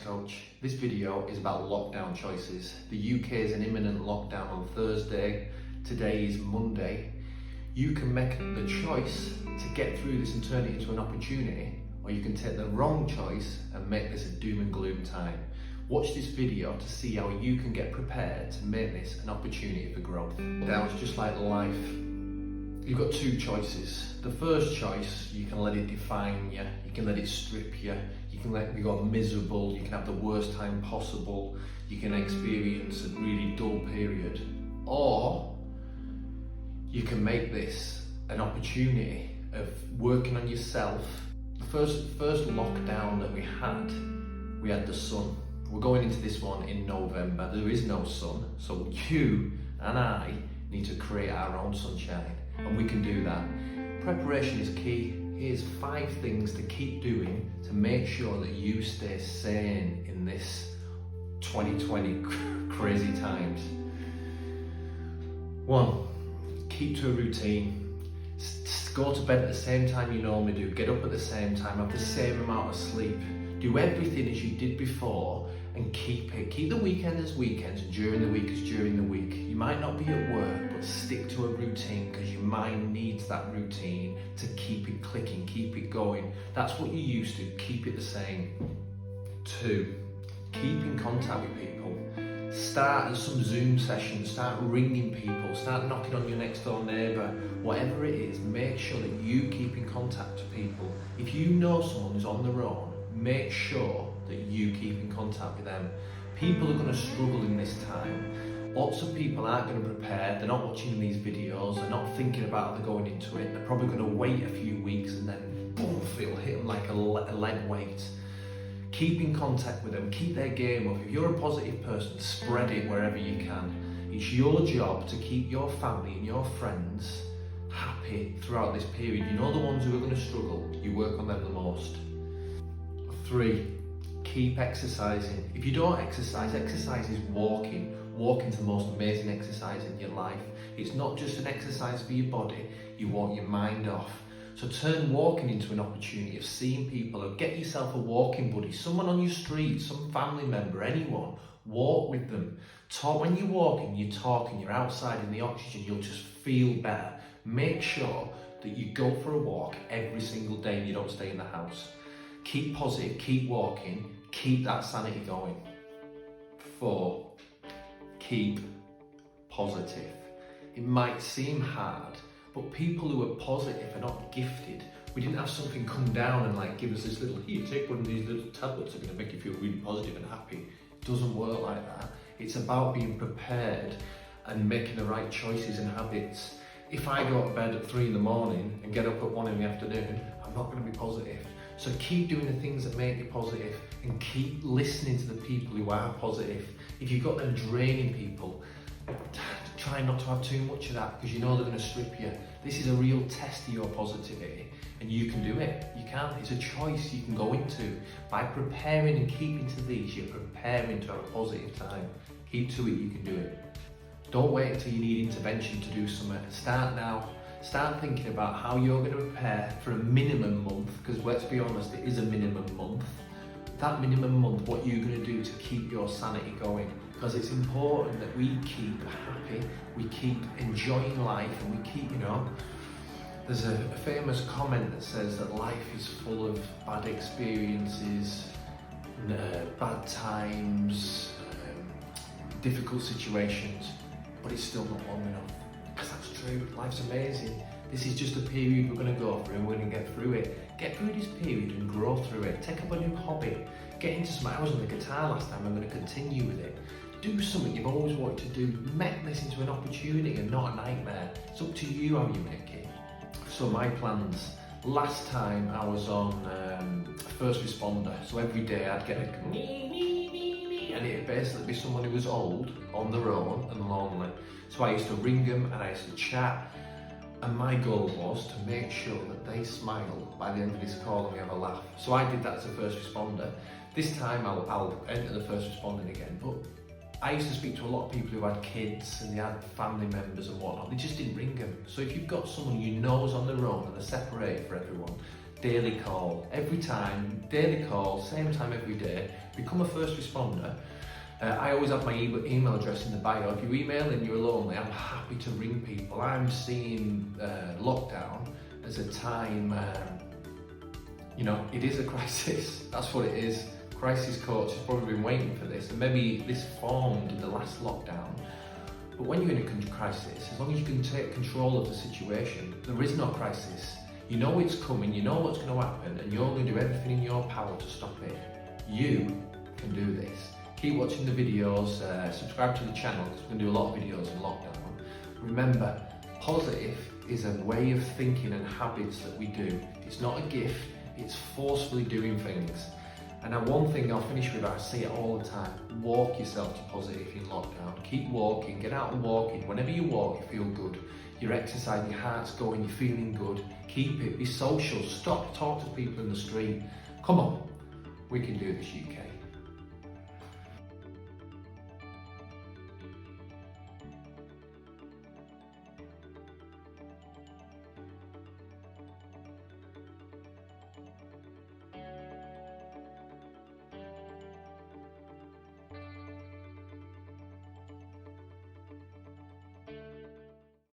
Coach. This video is about lockdown choices. The UK is in imminent lockdown on Thursday. Today is Monday. You can make the choice to get through this and turn it into an opportunity, or you can take the wrong choice and make this a doom and gloom time. Watch this video to see how you can get prepared to make this an opportunity for growth. Lockdown is just like life. You've got two choices. The first choice, you can let it define you, you can let it strip you, you can let you go miserable, you can have the worst time possible, you can experience a really dull period, or you can make this an opportunity of working on yourself. The first lockdown that we had the sun. We're going into this one in November. There is no sun, so you and I need to create our own sunshine, and we can do that. Preparation is key. Here's 5 things to keep doing to make sure that you stay sane in this 2020 crazy times. 1, keep to a routine. Go to bed at the same time you normally do. Get up at the same time. Have the same amount of sleep. Do everything as you did before and keep it. Keep the weekend as weekends and during the week as during the week. You might not be at work, but stick to a routine because your mind needs that routine to keep it clicking, keep it going. That's what you're used to. Keep it the same. 2, keep in contact with people. Start some Zoom sessions, start ringing people, start knocking on your next door neighbour. Whatever it is, make sure that you keep in contact with people. If you know someone who's on their own, make sure that you keep in contact with them. People are going to struggle in this time. Lots of people aren't going to prepare, they're not watching these videos, they're not thinking about how they're going into it, they're probably going to wait a few weeks and then boom, it'll hit them like a lead weight. Keep in contact with them, keep their game up. If you're a positive person, spread it wherever you can. It's your job to keep your family and your friends happy throughout this period. You know the ones who are going to struggle, you work on them the most. 3, keep exercising. If you don't exercise, exercise is walking. Walking's the most amazing exercise in your life. It's not just an exercise for your body, you want your mind off. So turn walking into an opportunity of seeing people, or get yourself a walking buddy, someone on your street, some family member, anyone. Walk with them. Talk. When you're walking, you're talking, you're outside in the oxygen, you'll just feel better. Make sure that you go for a walk every single day and you don't stay in the house. Keep positive, keep walking, keep that sanity going. 4, keep positive. It might seem hard, but people who are positive are not gifted. We didn't have something come down and like give us this little, here, take one of these little tablets that are going to make you feel really positive and happy. It doesn't work like that. It's about being prepared and making the right choices and habits. If I go to bed at 3 in the morning and get up at 1 in the afternoon, I'm not going to be positive. So keep doing the things that make you positive and keep listening to the people who are positive. If you've got them draining people, try not to have too much of that because you know they're going to strip you. This is a real test of your positivity and you can do it. You can. It's a choice you can go into. By preparing and keeping to these, you're preparing to have a positive time. Keep to it, you can do it. Don't wait until you need intervention to do something. Start now. Start thinking about how you're going to prepare for a minimum month, because let's be honest, it is a minimum month. That minimum month, what you're going to do to keep your sanity going, because it's important that we keep happy, we keep enjoying life, and we keep, there's a famous comment that says that life is full of bad experiences, bad times, difficult situations, but it's still not long enough. Because that's true, life's amazing. This is just a period we're going to go through and we're going to get through it. Get through this period and grow through it. Take up a new hobby. Get into some, I was on the guitar last time, I'm going to continue with it. Do something you've always wanted to do. Make this into an opportunity and not a nightmare. It's up to you how you make it. So my plans. Last time I was on first responder, so every day I'd get a and it'd basically be someone who was old, on their own and lonely. So I used to ring them and I used to chat, and my goal was to make sure that they smile by the end of this call and we have a laugh. So I did that as a first responder. This time I'll enter the first responding again, but I used to speak to a lot of people who had kids and they had family members and whatnot. They just didn't ring them. So if you've got someone you know is on their own and they're separated for everyone, daily call. Every time, daily call, same time every day. Become a first responder. I always have my email address in the bio. If you email and you're lonely, I'm happy to ring people. I'm seeing lockdown as a time, it is a crisis. That's what it is. Crisis coach has probably been waiting for this, and maybe this formed in the last lockdown. But when you're in a crisis, as long as you can take control of the situation, there is no crisis. You know it's coming, you know what's going to happen, and you're going to do everything in your power to stop it. You can do this. Keep watching the videos, subscribe to the channel because we're going to do a lot of videos in lockdown. Remember, positive is a way of thinking and habits that we do. It's not a gift, it's forcefully doing things. And one thing I'll finish with, I say it all the time, walk yourself to positive in lockdown. Keep walking, get out and walking. Whenever you walk, you feel good. You're exercising, your heart's going, you're feeling good. Keep it, be social, stop, talk to people in the street. Come on, we can do this, UK.